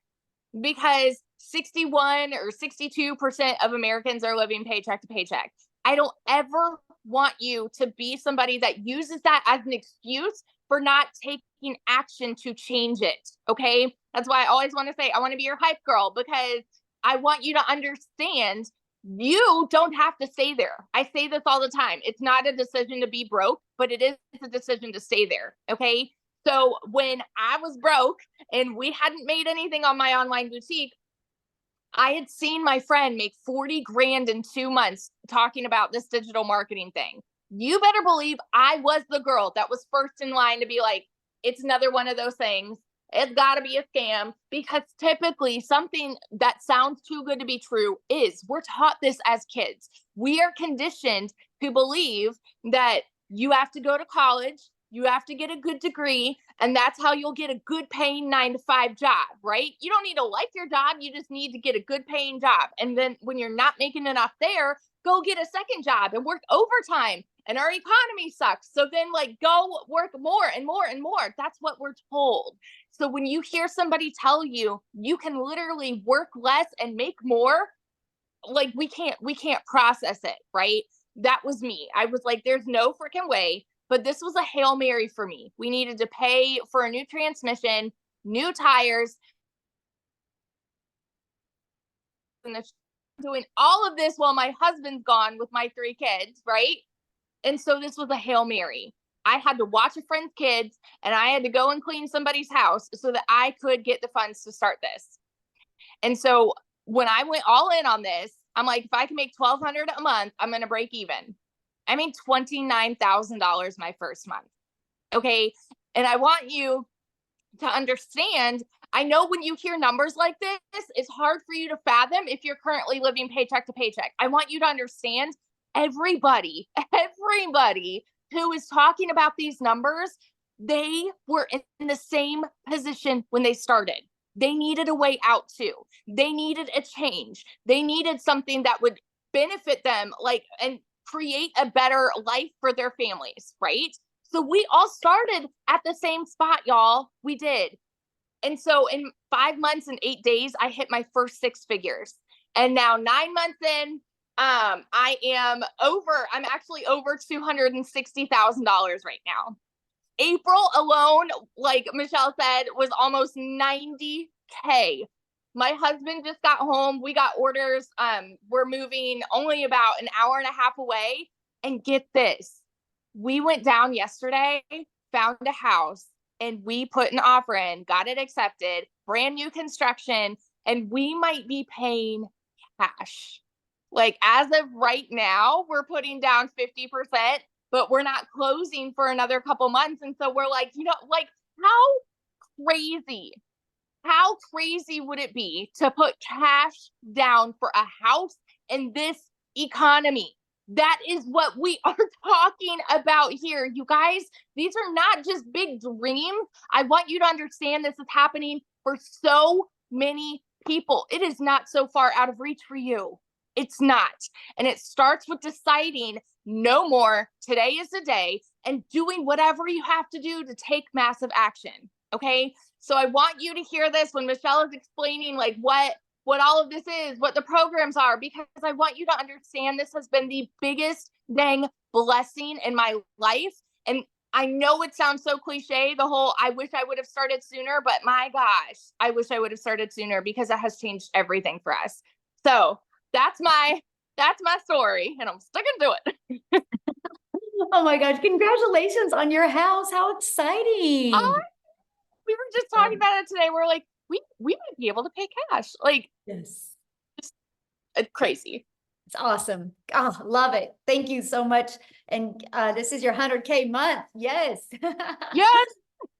because 61 or 62% of Americans are living paycheck to paycheck. I don't ever want you to be somebody that uses that as an excuse for not taking action to change it. Okay. That's why I always want to say, I want to be your hype girl, because I want you to understand you don't have to stay there. I say this all the time. It's not a decision to be broke, but it is a decision to stay there. Okay. So when I was broke and we hadn't made anything on my online boutique, I had seen my friend make 40 grand in 2 months talking about this digital marketing thing. You better believe I was the girl that was first in line to be like, it's another one of those things. It's got to be a scam, because typically something that sounds too good to be true is. We're taught this as kids. We are conditioned to believe that you have to go to college, you have to get a good degree, and that's how you'll get a good paying 9-to-5 job, right? You don't need to like your job. You just need to get a good paying job. And then when you're not making enough there, go get a second job and work overtime. And our economy sucks. So then go work more and more and more. That's what we're told. So when you hear somebody tell you, you can literally work less and make more, we can't process it, right? That was me. I was like, there's no freaking way. But this was a Hail Mary for me. We needed to pay for a new transmission, new tires, and doing all of this while my husband's gone with my 3 kids, right? And so this was a Hail Mary. I had to watch a friend's kids, and I had to go and clean somebody's house so that I could get the funds to start this. And so when I went all in on this, I'm like, if I can make $1,200 a month, I'm going to break even. I made $29,000 my first month. Okay. And I want you to understand, I know when you hear numbers like this, it's hard for you to fathom if you're currently living paycheck to paycheck. I want you to understand, everybody who is talking about these numbers, they were in the same position when they started. They needed a way out too. They needed a change. They needed something that would benefit them, and create a better life for their families, right? So we all started at the same spot, y'all. We did. And so in 5 months and 8 days, I hit my first 6 figures. And now 9 months in, I'm actually over $260,000 right now. April alone, like Michelle said, was almost 90K. My husband just got home. We got orders. We're moving only about an hour and a half away. And get this, we went down yesterday, found a house, and we put an offer in, got it accepted, brand new construction, and we might be paying cash. Like as of right now, we're putting down 50%, but we're not closing for another couple months. And so we're like, like crazy, how crazy would it be to put cash down for a house in this economy? That is what we are talking about here. You guys, these are not just big dreams. I want you to understand this is happening for so many people. It is not so far out of reach for you. It's not. And it starts with deciding no more. Today is the day, and doing whatever you have to do to take massive action. Okay. So I want you to hear this when Michelle is explaining like what all of this is, what the programs are, because I want you to understand this has been the biggest dang blessing in my life. And I know it sounds so cliche, the whole I wish I would have started sooner, but my gosh, I wish I would have started sooner because it has changed everything for us. So that's my story, and I'm sticking to it. Oh my gosh, congratulations on your house. How exciting. We were just talking about it today. We're like, we might be able to pay cash. Like, Yes. crazy. It's awesome. Oh, love it. Thank you so much. And this is your 100K month. Yes. Yes.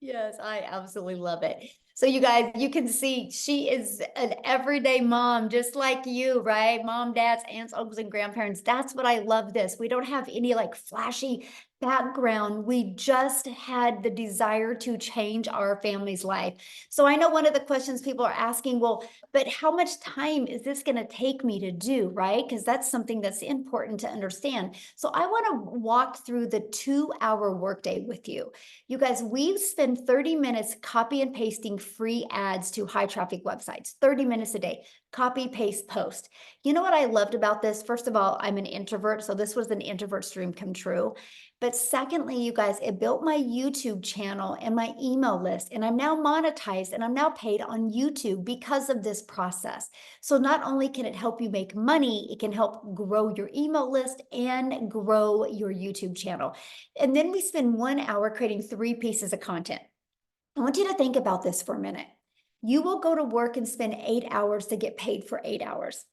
Yes, I absolutely love it. So you guys, you can see she is an everyday mom, just like you, right? Mom, dads, aunts, uncles, and grandparents. That's what I love this. We don't have any like flashy background. We just had the desire to change our family's life. So I know one of the questions people are asking, well, but how much time is this going to take me to do, right? Because that's something that's important to understand. So I want to walk through the 2-hour workday with you. You guys, we spend 30 minutes copy and pasting free ads to high traffic websites, 30 minutes a day, copy, paste, post. You know what I loved about this? First of all, I'm an introvert, so this was an introvert's dream come true. But secondly, you guys, it built my YouTube channel and my email list, and I'm now monetized and I'm now paid on YouTube because of this process. So not only can it help you make money, it can help grow your email list and grow your YouTube channel. And then we spend 1 hour creating 3 pieces of content. I want you to think about this for a minute. You will go to work and spend 8 hours to get paid for 8 hours.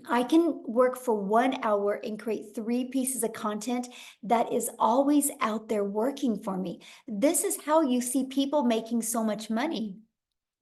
I can work for 1 hour and create 3 pieces of content that is always out there working for me. This is how you see people making so much money,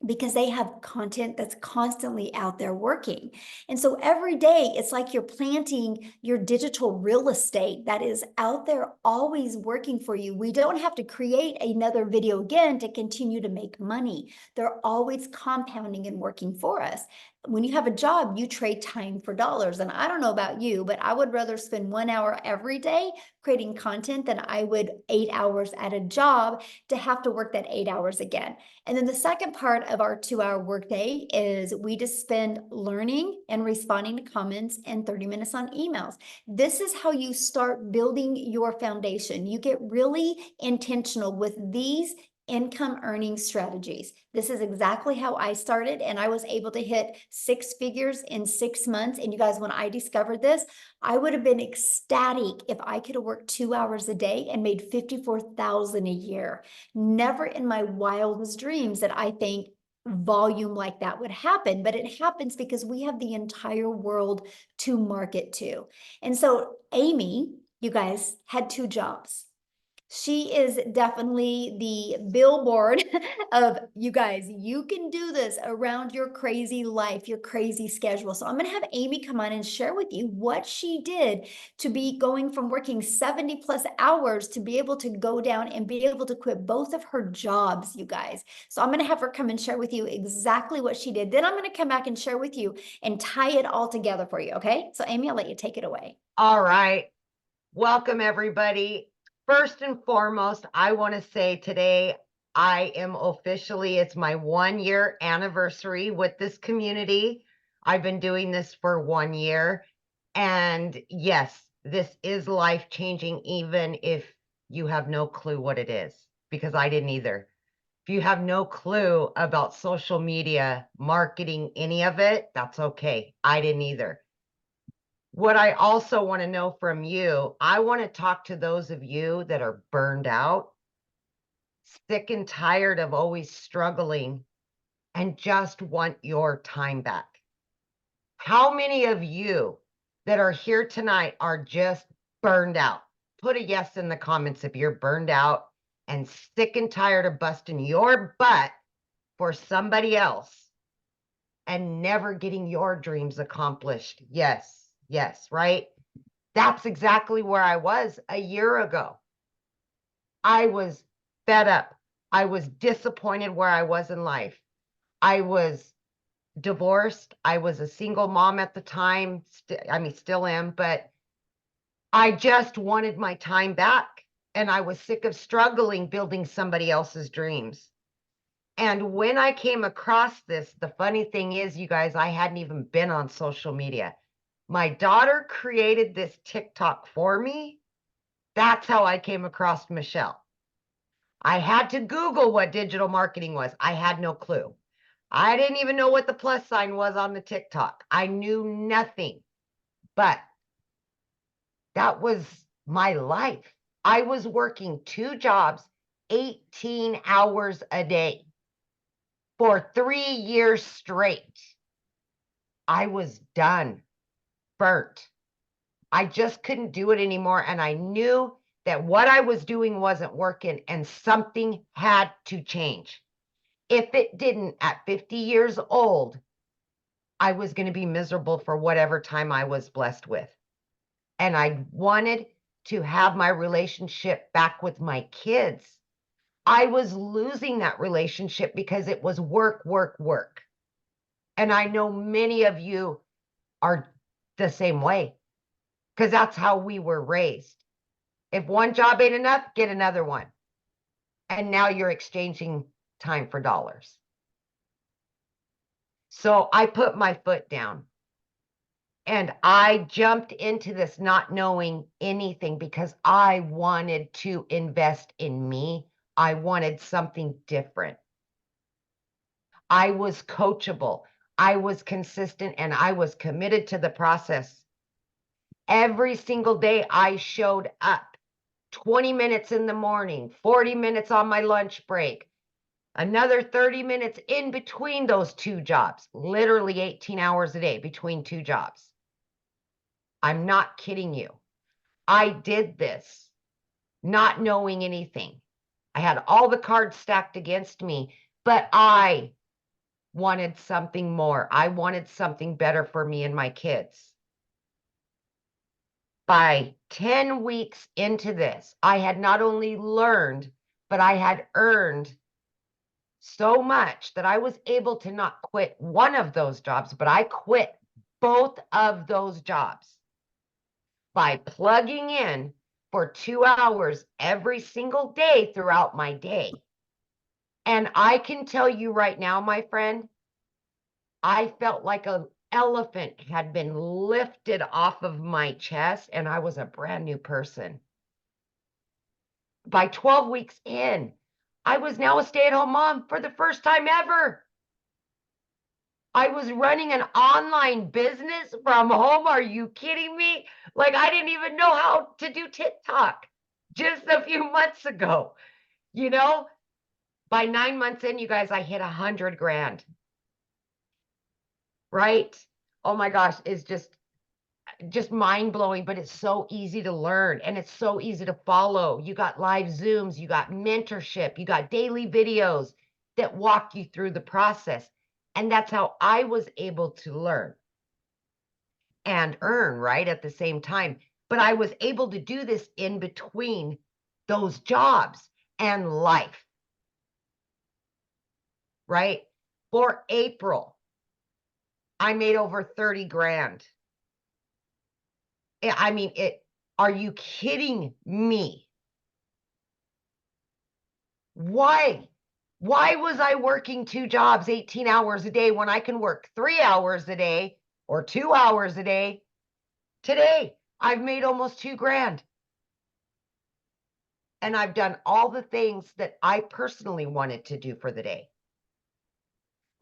because they have content that's constantly out there working. And so every day it's like you're planting your digital real estate that is out there always working for you. We don't have to create another video again to continue to make money. They're always compounding and working for us. When you have a job, you trade time for dollars. And I don't know about you, but I would rather spend 1 hour every day creating content than I would 8 hours at a job to have to work that 8 hours again. And then the second part of our 2-hour workday is we just spend learning and responding to comments and 30 minutes on emails. This is how you start building your foundation. You get really intentional with these income earning strategies. This is exactly how I started, and I was able to hit 6 figures in 6 months. And you guys, when I discovered this, I would have been ecstatic if I could have worked 2 hours a day and made $54,000 a year. Never in my wildest dreams that I think volume like that would happen, but it happens because we have the entire world to market to. And so Amy, you guys, had 2 jobs. She is definitely the billboard of, you guys, you can do this around your crazy life, your crazy schedule. So I'm going to have Amy come on and share with you what she did to be going from working 70 plus hours to be able to go down and be able to quit both of her jobs, you guys. So I'm going to have her come and share with you exactly what she did. Then I'm going to come back and share with you and tie it all together for you. Okay. So Amy, I'll let you take it away. All right. Welcome, everybody. First and foremost, I want to say today I am officially, it's my 1-year anniversary with this community. I've been doing this for 1 year. And yes, this is life-changing, even if you have no clue what it is, because I didn't either. If you have no clue about social media, marketing, any of it, that's okay. I didn't either. What I also want to know from you, I want to talk to those of you that are burned out, sick and tired of always struggling, and just want your time back. How many of you that are here tonight are just burned out? Put a yes in the comments if you're burned out and sick and tired of busting your butt for somebody else and never getting your dreams accomplished. Yes, yes, right? That's exactly where I was a year ago. I was fed up. I was disappointed where I was in life. I was divorced. I was a single mom at the time. Still am, but I just wanted my time back. And I was sick of struggling building somebody else's dreams. And when I came across this, the funny thing is, you guys, I hadn't even been on social media. My daughter created this TikTok for me. That's how I came across Michelle. I had to Google what digital marketing was. I had no clue. I didn't even know what the plus sign was on the TikTok. I knew nothing, but that was my life. I was working 2 jobs, 18 hours a day for 3 years straight. I was done, burnt. I just couldn't do it anymore. And I knew that what I was doing wasn't working and something had to change. If it didn't, at 50 years old, I was going to be miserable for whatever time I was blessed with. And I wanted to have my relationship back with my kids. I was losing that relationship because it was work, work, work. And I know many of you are the same way because that's how we were raised. If one job ain't enough, get another one. And now you're exchanging time for dollars. So I put my foot down and I jumped into this not knowing anything because I wanted to invest in me. I wanted something different. I was coachable. I was consistent and I was committed to the process. Every single day I showed up 20 minutes in the morning, 40 minutes on my lunch break, another 30 minutes in between those 2 jobs, literally 18 hours a day between 2 jobs. I'm not kidding you. I did this not knowing anything. I had all the cards stacked against me, but I wanted something more. I wanted something better for me and my kids. By 10 weeks into this, I had not only learned, but I had earned so much that I was able to not quit one of those jobs, but I quit both of those jobs by plugging in for 2 hours every single day throughout my day. And I can tell you right now, my friend, I felt like an elephant had been lifted off of my chest and I was a brand new person. By 12 weeks in, I was now a stay-at-home mom for the first time ever. I was running an online business from home. Are you kidding me? Like, I didn't even know how to do TikTok just a few months ago. You know, by 9 months in, you guys, I hit 100 grand. Right? Oh my gosh, it's just mind-blowing, but it's so easy to learn and it's so easy to follow. You got live Zooms, you got mentorship, you got daily videos that walk you through the process. And that's how I was able to learn and earn, right, at the same time. But I was able to do this in between those jobs and life, right? For April, I made over 30 grand. I mean, are you kidding me? Why? Why was I working 2 jobs, 18 hours a day when I can work 3 hours a day or 2 hours a day? Today, I've made almost 2 grand. And I've done all the things that I personally wanted to do for the day.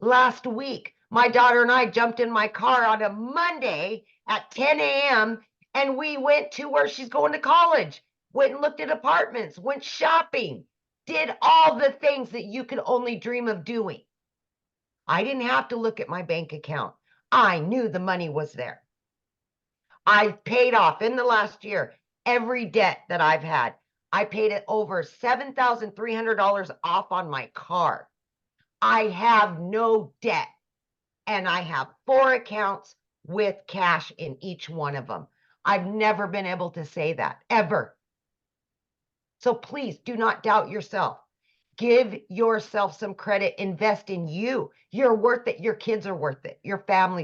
Last week, my daughter and I jumped in my car on a Monday at 10 a.m. and we went to where she's going to college, went and looked at apartments, went shopping, did all the things that you could only dream of doing. I didn't have to look at my bank account. I knew the money was there. I've paid off in the last year every debt that I've had. I paid it over $7,300 off on my car. I have no debt, and I have 4 accounts with cash in each one of them. I've never been able to say that, ever. So please do not doubt yourself. Give yourself some credit. Invest in you. You're worth it. Your kids are worth it. Your family's